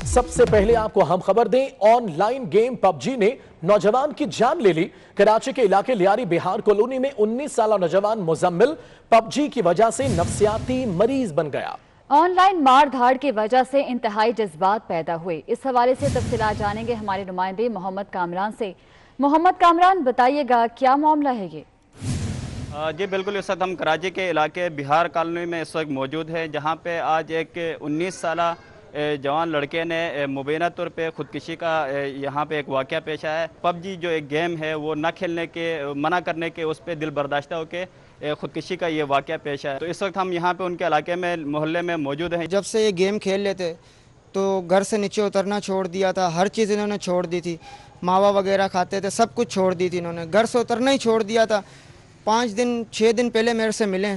سب سے پہلے آپ کو ہم خبر دیں، آن لائن گیم پبجی نے نوجوان کی جان لے لی۔ کراچی کے علاقے لیاری بہار کالونی میں 19 سالہ نوجوان مزمل پبجی کی وجہ سے نفسیاتی مریض بن گیا۔ آن لائن مار دھاڑ کی وجہ سے انتہائی جذبات پیدا ہوئے۔ اس حوالے سے تفصیلات جانیں گے ہمارے نمائندے محمد کامران سے۔ محمد کامران، بتائیے گا کیا معاملہ ہے یہ؟ جی بالکل، اس وقت ہم کراچی کے علاقے بہار کالونی میں اس وقت موجود ہیں، جہاں پہ آج ایک 19 سالہ جوان لڑکے نے مبینہ طور پہ خودکشی کا یہاں پہ ایک واقعہ پیش آیا ہے۔ پبجی جو ایک گیم ہے وہ نہ کھیلنے کے منع کرنے کے اس پہ دل برداشتہ ہو کے خودکشی کا یہ واقعہ پیش آیا ہے۔ تو اس وقت ہم یہاں پہ ان کے علاقے میں محلے میں موجود ہیں۔ جب سے یہ گیم کھیل لیتے تو گھر سے نیچے اترنا چھوڑ دیا تھا، ہر چیز انہوں نے چھوڑ دی تھی، ماوا وغیرہ کھاتے تھے، سب کچھ چھوڑ دی تھی انہوں نے، گھر سے اترنا ہی چھوڑ دیا تھا۔ 6 دن پہلے میرے سے ملے،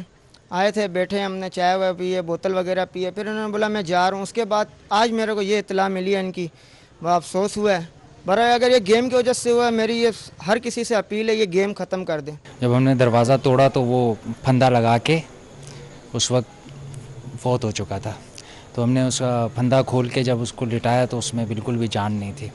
آئے تھے، بیٹھے، ہم نے چائے وائے پیے، بوتل وغیرہ پیے، پھر انہوں نے بولا میں جا رہا ہوں۔ اس کے بعد آج میرے کو یہ اطلاع ملی ہے ان کی، بڑا افسوس ہوا ہے۔ برائے اگر یہ گیم کی وجہ سے ہوا ہے، میری یہ ہر کسی سے اپیل ہے یہ گیم ختم کر دیں۔ جب ہم نے دروازہ توڑا تو وہ پھندا لگا کے اس وقت فوت ہو چکا تھا، تو ہم نے اس کا پھندا کھول کے جب اس کو لٹایا تو اس میں بالکل بھی جان نہیں تھی۔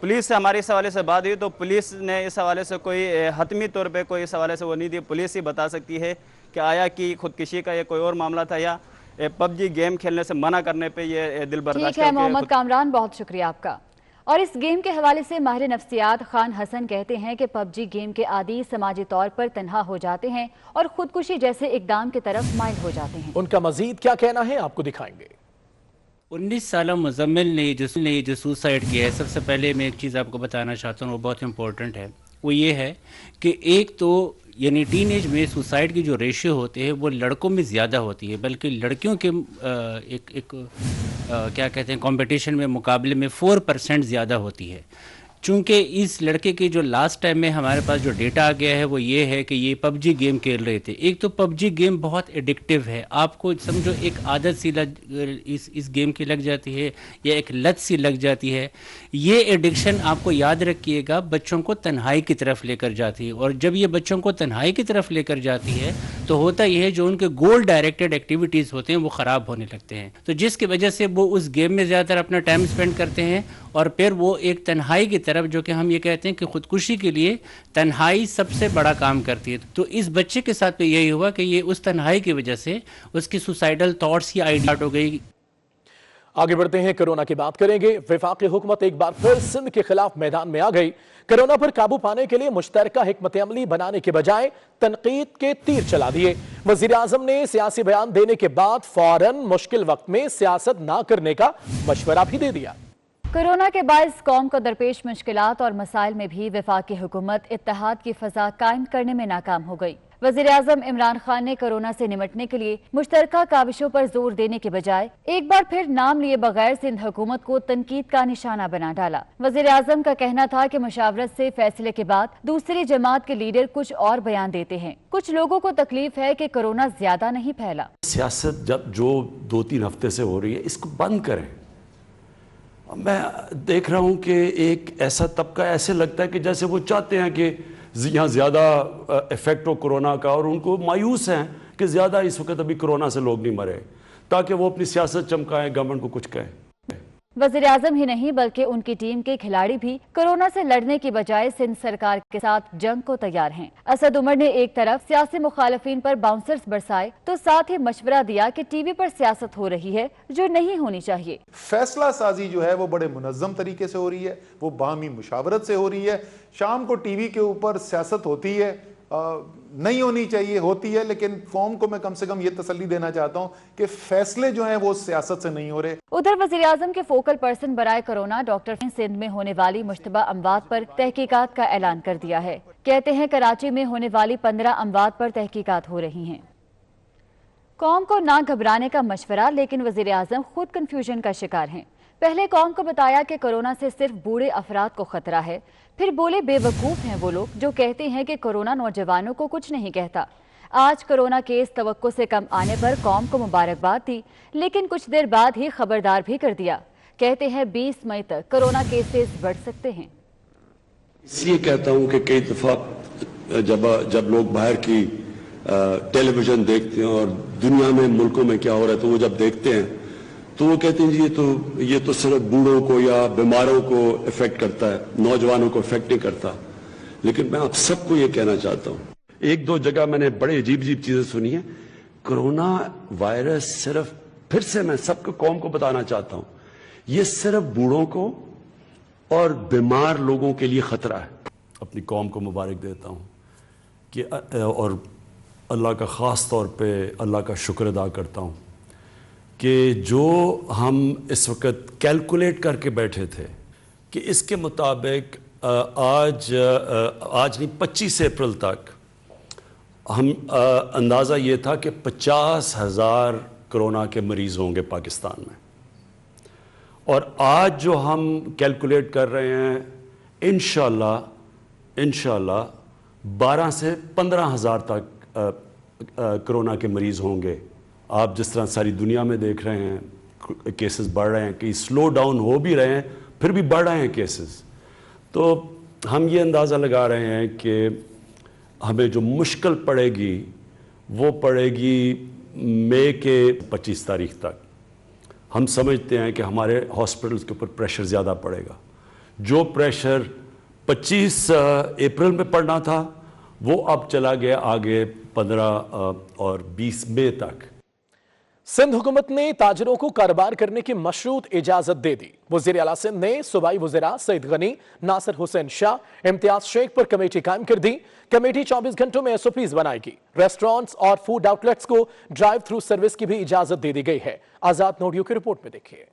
پولیس سے ہماری اس حوالے سے بات ہوئی تو پولیس نے اس حوالے سے کوئی حتمی طور پہ کوئی اس حوالے سے وہ نہیں دی۔ پولیس ہی بتا سکتی ہے کہ آیا کہ خودکشی کا یہ کوئی اور معاملہ تھا یا پبجی گیم کھیلنے سے منع کرنے پہ یہ دل برداشتہ۔ ٹھیک ہے محمد کامران، بہت شکریہ آپ کا۔ اور اس گیم کے حوالے سے ماہر نفسیات خان حسن کہتے ہیں کہ پبجی گیم کے عادی سماجی طور پر تنہا ہو جاتے ہیں اور خودکشی جیسے اقدام کی طرف مائل ہو جاتے ہیں۔ ان کا مزید کیا کہنا ہے آپ کو دکھائیں گے۔ 19 سالہ مزمل نے یہ جو سوسائڈ کیا ہے، سب سے پہلے میں ایک چیز آپ کو بتانا چاہتا ہوں، وہ بہت امپورٹنٹ ہے۔ وہ یہ ہے کہ ایک تو یعنی ٹین ایج میں سوسائڈ کی جو ریشیو ہوتے ہیں وہ لڑکوں میں زیادہ ہوتی ہے، بلکہ لڑکیوں کے ایک کیا کہتے ہیں کمپٹیشن میں مقابلے میں 4% زیادہ ہوتی ہے۔ چونکہ اس لڑکے کے جو لاسٹ ٹائم میں ہمارے پاس جو ڈیٹا آ گیا ہے وہ یہ ہے کہ یہ پبجی گیم کھیل رہے تھے۔ ایک تو پبجی گیم بہت ایڈکٹیو ہے، آپ کو سمجھو ایک عادت سی اس گیم کی لگ جاتی ہے یا ایک لت سی لگ جاتی ہے۔ یہ ایڈکشن آپ کو یاد رکھیے گا بچوں کو تنہائی کی طرف لے کر جاتی ہے، اور جب یہ بچوں کو تنہائی کی طرف لے کر جاتی ہے تو ہوتا یہ ہے جو ان کے گول ڈائریکٹڈ ایکٹیویٹیز ہوتے ہیں وہ خراب ہونے لگتے ہیں، تو جس کی وجہ سے وہ اس گیم میں زیادہ تر اپنا ٹائم سپینڈ کرتے ہیں، اور پھر وہ ایک تنہائی کی طرف، جو کہ ہم یہ کہتے ہیں کہ خودکشی کے لیے تنہائی سب سے بڑا کام کرتی ہے۔ تو اس بچے کے ساتھ بھی یہی ہوا کہ یہ اس تنہائی کی وجہ سے اس کی سوسائڈل تھاٹس یا آئیڈیا ہو گئی۔ آگے بڑھتے ہیں، کرونا کی بات کریں گے۔ وفاقی حکومت ایک بار پھر سندھ کے خلاف میدان میں آ گئی۔ کرونا پر قابو پانے کے لیے مشترکہ حکمت عملی بنانے کے بجائے تنقید کے تیر چلا دیے۔ وزیر اعظم نے سیاسی بیان دینے کے بعد فوراً مشکل وقت میں سیاست نہ کرنے کا مشورہ بھی دے دیا۔ کورونا کے باعث قوم کو درپیش مشکلات اور مسائل میں بھی وفاقی حکومت اتحاد کی فضا قائم کرنے میں ناکام ہو گئی۔ وزیر اعظم عمران خان نے کورونا سے نمٹنے کے لیے مشترکہ کاوشوں پر زور دینے کے بجائے ایک بار پھر نام لیے بغیر سندھ حکومت کو تنقید کا نشانہ بنا ڈالا۔ وزیر اعظم کا کہنا تھا کہ مشاورت سے فیصلے کے بعد دوسری جماعت کے لیڈر کچھ اور بیان دیتے ہیں۔ کچھ لوگوں کو تکلیف ہے کہ کورونا زیادہ نہیں پھیلا۔ سیاست جب جو 2-3 ہفتے سے ہو رہی ہے اس کو بند کریں۔ میں دیکھ رہا ہوں کہ ایک ایسا طبقہ ایسے لگتا ہے کہ جیسے وہ چاہتے ہیں کہ یہاں زیادہ ایفیکٹ ہو کورونا کا، اور ان کو مایوس ہیں کہ زیادہ اس وقت ابھی کورونا سے لوگ نہیں مرے، تاکہ وہ اپنی سیاست چمکائیں، گورنمنٹ کو کچھ کہیں۔ وزیر اعظم ہی نہیں بلکہ ان کی ٹیم کے کھلاڑی بھی کورونا سے لڑنے کی بجائے سندھ سرکار کے ساتھ جنگ کو تیار ہیں۔ اسد عمر نے ایک طرف سیاسی مخالفین پر باؤنسرز برسائے تو ساتھ ہی مشورہ دیا کہ ٹی وی پر سیاست ہو رہی ہے جو نہیں ہونی چاہیے۔ فیصلہ سازی جو ہے وہ بڑے منظم طریقے سے ہو رہی ہے، وہ باہمی مشاورت سے ہو رہی ہے۔ شام کو ٹی وی کے اوپر سیاست ہوتی ہے، نہیں ہونی چاہیے، ہوتی ہے، لیکن قوم کو میں کم سے کم یہ تسلی دینا چاہتا ہوں کہ فیصلے جو ہیں وہ سیاست سے نہیں ہو رہے۔ ادھر وزیر اعظم کے فوکل پرسن برائے کورونا ڈاکٹر سندھ میں ہونے والی مشتبہ اموات پر تحقیقات کا اعلان کر دیا ہے۔ کہتے ہیں کراچی میں ہونے والی 15 اموات پر تحقیقات ہو رہی ہیں۔ قوم کو نہ گھبرانے کا مشورہ، لیکن وزیر اعظم خود کنفیوژن کا شکار ہیں۔ پہلے قوم کو بتایا کہ کورونا سے صرف بوڑھے افراد کو خطرہ ہے، پھر بولے بے وقوف ہیں وہ لوگ جو کہتے ہیں کہ کورونا نوجوانوں کو کچھ نہیں کہتا۔ آج کورونا کیس توقع سے کم آنے پر قوم کو مبارکباد دی، لیکن کچھ دیر بعد ہی خبردار بھی کر دیا۔ کہتے ہیں 20 مئی تک کورونا کیسز بڑھ سکتے ہیں۔ اس لیے کہتا ہوں کہ کئی دفعہ جب لوگ باہر کی ٹیلی ویژن دیکھتے ہیں اور دنیا میں ملکوں میں کیا ہو رہا ہے تو وہ جب دیکھتے ہیں تو وہ کہتے ہیں جی یہ تو صرف بوڑھوں کو یا بیماروں کو افیکٹ کرتا ہے, نوجوانوں کو افیکٹ نہیں کرتا. لیکن میں آپ سب کو یہ کہنا چاہتا ہوں, ایک دو جگہ میں نے بڑے عجیب چیزیں سنی ہیں. کرونا وائرس صرف, پھر سے میں سب کو قوم کو بتانا چاہتا ہوں, یہ صرف بوڑھوں کو اور بیمار لوگوں کے لیے خطرہ ہے. اپنی قوم کو مبارک دیتا ہوں کہ اور اللہ کا خاص طور پہ اللہ کا شکر ادا کرتا ہوں کہ جو ہم اس وقت کیلکولیٹ کر کے بیٹھے تھے کہ اس کے مطابق آج نہیں 25 اپریل تک ہم اندازہ یہ تھا کہ 50,000 کرونا کے مریض ہوں گے پاکستان میں, اور آج جو ہم کیلکولیٹ کر رہے ہیں انشاءاللہ 12 سے 15,000 تک کرونا کے مریض ہوں گے. آپ جس طرح ساری دنیا میں دیکھ رہے ہیں کیسز بڑھ رہے ہیں, کہیں سلو ڈاؤن ہو بھی رہے ہیں پھر بھی بڑھ رہے ہیں کیسز. تو ہم یہ اندازہ لگا رہے ہیں کہ ہمیں جو مشکل پڑے گی وہ پڑے گی مئی کے 25 تاریخ تک. ہم سمجھتے ہیں کہ ہمارے ہاسپٹلز کے اوپر پریشر زیادہ پڑے گا. جو پریشر 25 اپریل میں پڑنا تھا وہ اب چلا گیا آگے 15 اور 20 مئی تک. سندھ حکومت نے تاجروں کو کاروبار کرنے کی مشروط اجازت دے دی. وزیر اعلیٰ سندھ نے صوبائی وزراء سعید غنی, ناصر حسین شاہ, امتیاز شیخ پر کمیٹی قائم کر دی. کمیٹی 24 گھنٹوں میں SOPs بنائے گی. ریسٹورانٹس اور فوڈ آؤٹ لیٹس کو ڈرائیو تھرو سروس کی بھی اجازت دے دی گئی ہے. آزاد نوڈیو کی رپورٹ میں دیکھیے.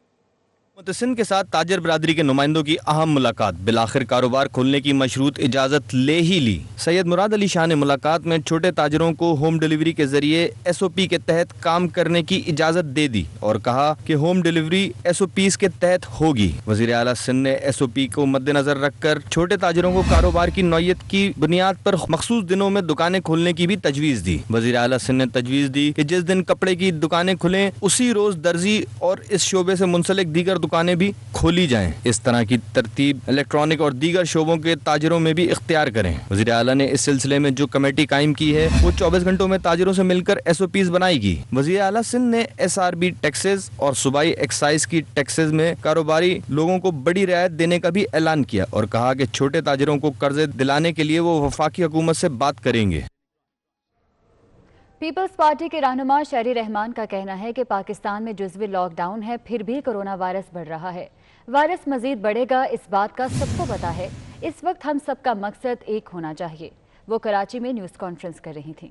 سندھ کے ساتھ تاجر برادری کے نمائندوں کی اہم ملاقات, بالآخر کاروبار کھولنے کی مشروط اجازت لے ہی لی. سید مراد علی شاہ نے ملاقات میں چھوٹے تاجروں کو ہوم ڈیلیوری کے ذریعے SOP کے تحت کام کرنے کی اجازت دے دی اور کہا کہ ہوم ڈیلیوری SOPs کے تحت ہوگی. وزیر اعلیٰ سندھ نے SOP کو مد نظر رکھ کر چھوٹے تاجروں کو کاروبار کی نوعیت کی بنیاد پر مخصوص دنوں میں دکانیں کھولنے کی بھی تجویز دی. وزیر اعلیٰ سندھ نے تجویز دی کہ جس دن کپڑے کی دکانیں کھلیں اسی روز درزی اور اس شعبے سے منسلک دیگر دکانیں بھی کھولی جائیں. اس طرح کی ترتیب الیکٹرانک اور دیگر شعبوں کے تاجروں میں بھی اختیار کریں. وزیر اعلیٰ نے اس سلسلے میں جو کمیٹی قائم کی ہے وہ 24 گھنٹوں میں تاجروں سے مل کر SOPs بنائے گی. وزیر اعلیٰ سندھ نے SRB ٹیکسز اور صوبائی ایکسائز کی ٹیکسز میں کاروباری لوگوں کو بڑی رعایت دینے کا بھی اعلان کیا اور کہا کہ چھوٹے تاجروں کو قرضے دلانے کے لیے وہ وفاقی حکومت سے بات کریں گے. پیپلز پارٹی کے رہنما شہری رحمان کا کہنا ہے کہ پاکستان میں جزوی لاک ڈاؤن ہے پھر بھی کرونا وائرس بڑھ رہا ہے. وائرس مزید بڑھے گا اس بات کا سب کو پتہ ہے. اس وقت ہم سب کا مقصد ایک ہونا چاہیے. وہ کراچی میں نیوز کانفرنس کر رہی تھیں.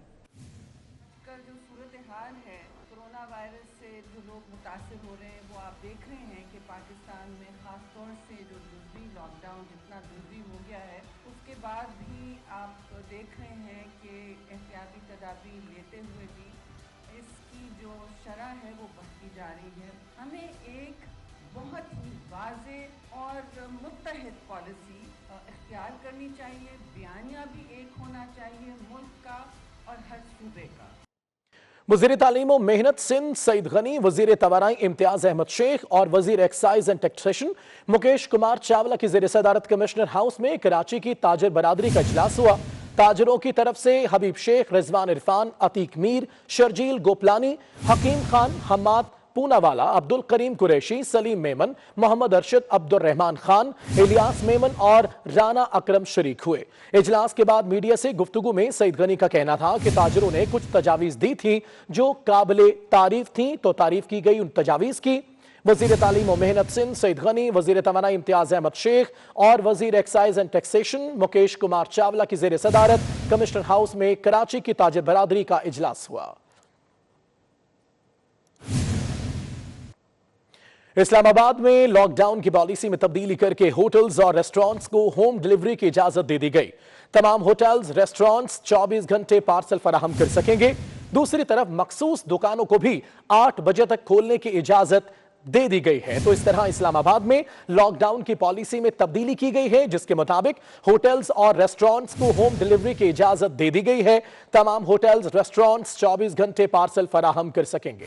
جو صورتحال ہے کرونا وائرس سے جو لوگ متاثر ہو رہے ہیں وہ آپ دیکھ رہے ہیں کہ پاکستان میں خاص طور سے جو جزوی لاک ڈاؤن جتنا جزوی ہو گیا ہے اس کے بعد بھی آپ دیکھ رہے ہیں کہ احتیاطی تدابیر لیتے ہوئے بھی اس کی جو شرح ہے وہ بڑھتی جا رہی ہے. ہمیں ایک بہت ہی واضح اور متحد پالیسی اختیار کرنی چاہیے. بیانیہ بھی ایک ہونا چاہیے ملک کا اور ہر صوبے کا. وزیر تعلیم و محنت سندھ سعید غنی, وزیر توانائی امتیاز احمد شیخ اور وزیر excise and taxation Mukesh Kumar Chawla کی زیر صدارت کمشنر ہاؤس میں کراچی کی تاجر برادری کا اجلاس ہوا. تاجروں کی طرف سے حبیب شیخ, رضوان عرفان, عتیق میر, شرجیل گوپلانی, حکیم خان, حماد پونا والا, عبد الکریم قریشی, سلیم میمن, محمد ارشد, عبد الرحمان خان, الیاس میمن اور رانا اکرم شریک ہوئے. اجلاس کے بعد میڈیا سے گفتگو میں سعید غنی کا کہنا تھا کہ تاجروں نے کچھ تجاویز دی تھی جو قابل تعریف تھیں تو تعریف کی گئی ان تجاویز کی. وزیر تعلیم و محنت سندھ سعید غنی, وزیر توانائی امتیاز احمد شیخ اور وزیر excise and taxation Mukesh Kumar Chawla کی زیر صدارت کمشنر ہاؤس میں کراچی کی تاجر برادری کا اجلاس ہوا. اسلام آباد میں لاک ڈاؤن کی پالیسی میں تبدیلی کر کے ہوٹلز اور ریسٹورانٹس کو ہوم ڈیلیوری کی اجازت دے دی گئی. تمام ہوٹلز ریسٹورانٹس 24 گھنٹے پارسل فراہم کر سکیں گے. دوسری طرف مخصوص دکانوں کو بھی 8 بجے تک کھولنے کی اجازت دے دی گئی ہے. تو اس طرح اسلام آباد میں لاک ڈاؤن کی پالیسی میں تبدیلی کی گئی ہے جس کے مطابق ہوٹلز اور ریسٹورانٹس کو ہوم ڈیلیوری کی اجازت دے دی گئی ہے. تمام ہوٹلز ریسٹورانٹس 24 گھنٹے پارسل فراہم کر سکیں گے.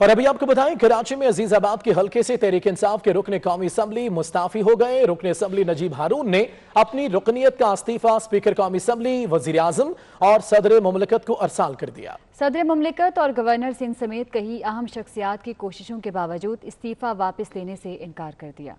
اور ابھی آپ کو بتائیں کراچی میں عزیز آباد کے حلقے سے تحریک انصاف کے رکن قومی اسمبلی مستعفی ہو گئے۔ رکن اسمبلی نجیب ہارون نے اپنی رکنیت کا استعفیٰ اسپیکر قومی اسمبلی، وزیر اعظم اور صدر مملکت کو ارسال کر دیا۔ صدر مملکت اور گورنر سندھ سمیت کئی اہم شخصیات کی کوششوں کے باوجود استعفیٰ واپس لینے سے انکار کر دیا۔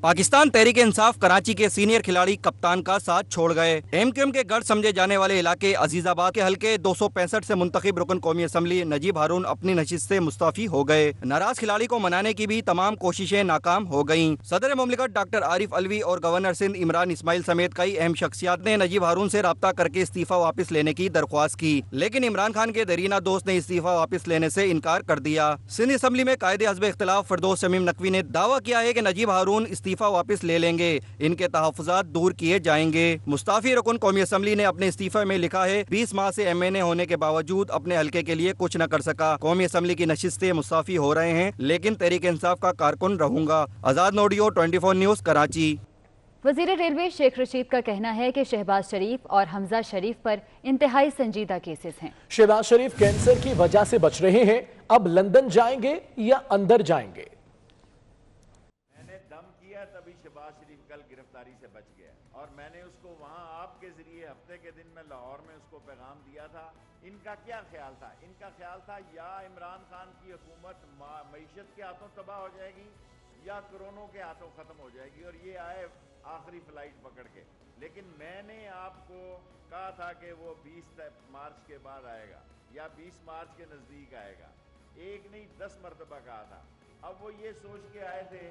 پاکستان تحریک انصاف کراچی کے سینئر کھلاڑی کپتان کا ساتھ چھوڑ گئے۔ ایم کیو ایم کے گڑھ سمجھے جانے والے علاقے عزیز آباد کے حلقے 265 سے منتخب رکن قومی اسمبلی نجیب ہارون اپنی نشست سے مستعفی ہو گئے۔ ناراض کھلاڑی کو منانے کی بھی تمام کوششیں ناکام ہو گئیں۔ صدر مملکت ڈاکٹر عارف علوی اور گورنر سندھ عمران اسماعیل سمیت کئی اہم شخصیات نے نجیب ہارون سے رابطہ کر کے استعفیٰ واپس لینے کی درخواست کی، لیکن عمران خان کے دیرینہ دوست نے استعفیٰ واپس لینے سے انکار کر دیا۔ سندھ اسمبلی میں قائد حزب اختلاف فردوس شمیم نقوی نے دعویٰ کیا ہے کہ نجیب ہارون استعفیٰ واپس لے لیں گے، ان کے تحفظات دور کیے جائیں گے۔ مستعفی رکن قومی اسمبلی نے اپنے استعفے میں لکھا ہے 20 ماہ سے ایم این اے ہونے کے باوجود اپنے حلقے کے لیے کچھ نہ کر سکا۔ قومی اسمبلی کی نشست سے مستعفی ہو رہے ہیں لیکن تحریک انصاف کا کارکن رہوں گا۔ آزاد نوڈیو 24 نیوز کراچی۔ وزیر ریلوے شیخ رشید کا کہنا ہے کہ شہباز شریف اور حمزہ شریف پر انتہائی سنجیدہ کیسز ہیں۔ شہباز شریف کینسر کی وجہ سے بچ رہے ہیں، اب لندن جائیں گے یا اندر جائیں گے؟ میں نے دم کیا تبھی شہباز شریف کل گرفتاری سے بچ گیا، اور میں نے اس کو وہاں آپ کے ذریعے ہفتے کے دن میں لاہور میں اس کو پیغام دیا تھا۔ ان کا کیا خیال تھا؟ ان کا خیال تھا یا عمران خان کی حکومت معیشت کے ہاتھوں تباہ ہو جائے گی یا کرونوں کے ہاتھوں ختم ہو جائے گی، اور یہ آئے آخری فلائٹ پکڑ کے۔ لیکن میں نے آپ کو کہا تھا کہ وہ 20 مارچ کے بعد آئے گا یا 20 مارچ کے نزدیک آئے گا، ایک نہیں 10 مرتبہ کہا تھا۔ اب وہ یہ سوچ کے آئے تھے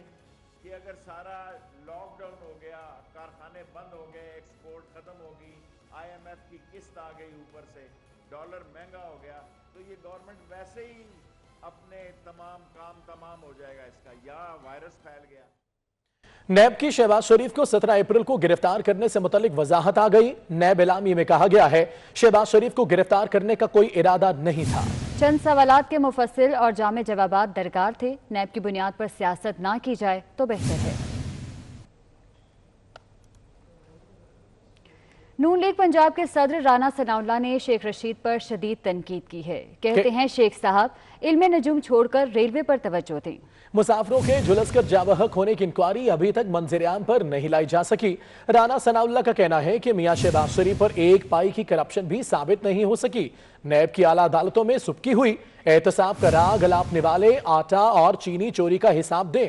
کہ اگر سارا لاک ڈاؤن ہو گیا، کارخانے بند ہو گئے، ایکسپورٹ ختم ہوگی، آئی ایم ایف کی قسط آ گئی اوپر سے، ڈالر مہنگا ہو گیا، تو یہ گورنمنٹ ویسے ہی اپنے تمام ہو جائے گا اس کا، یا وائرس پھیل گیا۔ نیب کی شہباز شریف کو 17 اپریل کو گرفتار کرنے سے متعلق وضاحت آ گئی۔ نیب اعلامیے میں کہا گیا ہے شہباز شریف کو گرفتار کرنے کا کوئی ارادہ نہیں تھا۔ چند سوالات کے مفصل اور جامع جوابات درکار تھے۔ نیب کی بنیاد پر سیاست نہ کی جائے تو بہتر ہے۔ نون لیگ پنجاب کے صدر رانا ثناءاللہ نے شیخ رشید پر شدید تنقید کی ہے۔ کہتے ہیں شیخ صاحب علم نجوم چھوڑ کر ریلوے پر توجہ دیں۔ مسافروں کے جھلس کر جاں بحق ہونے کی انکوائری ابھی تک منظر عام پر نہیں لائی جا سکی۔ رانا ثناءاللہ کا کہنا ہے کہ میاں شہباز شریف پر ایک پائی کی کرپشن بھی ثابت نہیں ہو سکی۔ نیب کی اعلیٰ عدالتوں میں سبکی ہوئی، احتساب کا راگ الاپنے والے آٹا اور چینی چوری کا حساب دیں۔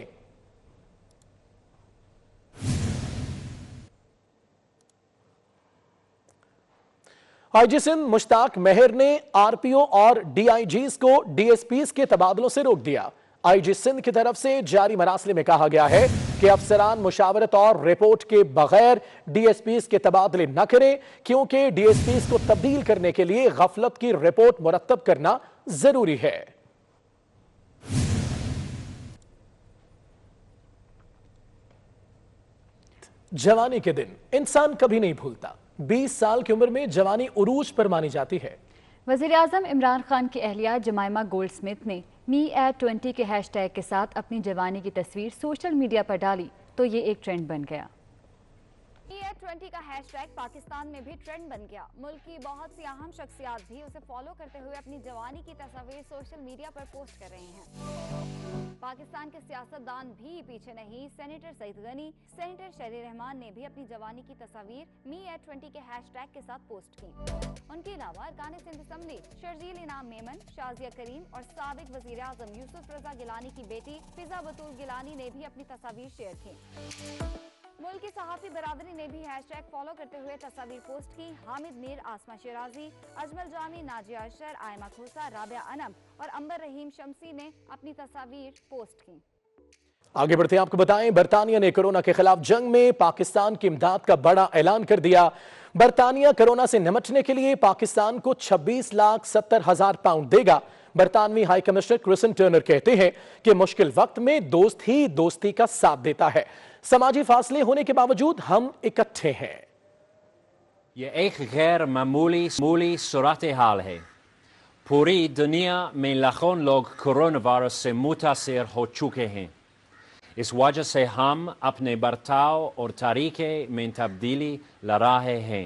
آئی جی سندھ مشتاق مہر نے آر پی او اور ڈی آئی جیز کو ڈی ایس پیز کے تبادلوں سے روک دیا۔ آئی جی سندھ کی طرف سے جاری مراسلے میں کہا گیا ہے کہ افسران مشاورت اور رپورٹ کے بغیر ڈی ایس پیز کے تبادلے نہ کریں، کیونکہ ڈی ایس پیز کو تبدیل کرنے کے لیے غفلت کی رپورٹ مرتب کرنا ضروری ہے۔ جوانی کے دن انسان کبھی نہیں بھولتا۔ 20 سال کی عمر میں جوانی عروج پر مانی جاتی ہے۔ وزیر اعظم عمران خان کی اہلیہ جمائمہ گولڈ سمتھ نے Me@20 کے ہیش ٹیگ کے ساتھ اپنی جوانی کی تصویر سوشل میڈیا پر ڈالی تو یہ ایک ٹرینڈ بن گیا۔ Me@20 کا ہیش ٹیگ پاکستان میں بھی ٹرینڈ بن گیا۔ ملک کی بہت سی اہم شخصیات بھی اسے فالو کرتے ہوئے اپنی جوانی کی تصاویر سوشل میڈیا پر پوسٹ کر رہے ہیں۔ پاکستان کے سیاستدان بھی پیچھے نہیں۔ سینیٹر سعید غنی، سینیٹر شہری رحمان نے بھی اپنی جوانی کی تصاویر Me@20 کے ہیش ٹیگ کے ساتھ پوسٹ کی۔ ان کے علاوہ ارکان سندھ اسمبلی شرجیل انعام میمن، شازیہ کریم اور سابق وزیر اعظم یوسف رضا گیلانی کی بیٹی فضا بطول گیلانی نے بھی اپنی تصاویر شیئر کی۔ ملک کی صحافی برادری نے بھی ہیش ٹیگ فالو کرتے ہوئے تصاویر پوسٹ کی۔ حامد میر، آسما شیرازی، اجمل جامی، ناجیہ اشر، آئمہ کھوسا، رابعہ انم اور امبر رحیم شمسی نے اپنی تصاویر پوسٹ کی۔ آگے بڑھتے ہیں، آپ کو بتائیں برطانیہ نے کورونا کے خلاف جنگ میں پاکستان کی امداد کا بڑا اعلان کر دیا۔ برطانیہ کورونا سے نمٹنے کے لیے پاکستان کو 26,70,000 پاؤنڈ دے گا۔ برطانوی ہائی کمشنر کرسن ٹرنر کہتے ہیں کہ مشکل وقت میں دوست ہی دوستی کا ساتھ دیتا ہے۔ سماجی فاصلے ہونے کے باوجود ہم اکٹھے ہیں۔ یہ ایک غیر معمولی صورتحال ہے۔ پوری دنیا میں لاکھوں لوگ کورونا وائرس سے متاثر ہو چکے ہیں۔ اس وجہ سے ہم اپنے برتاؤ اور طریقے میں تبدیلی لا رہے ہیں۔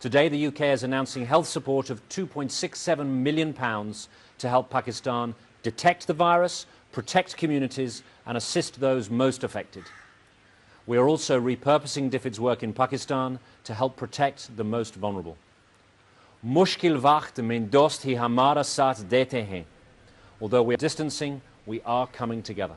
Today, the UK is announcing health support of £2.67 million to help Pakistan detect the virus, protect communities and assist those most affected. We are also repurposing DFID's work in Pakistan to help protect the most vulnerable. Mushkil waqt mein dost hi hamara saath dete hain. Although we are distancing, we are coming together.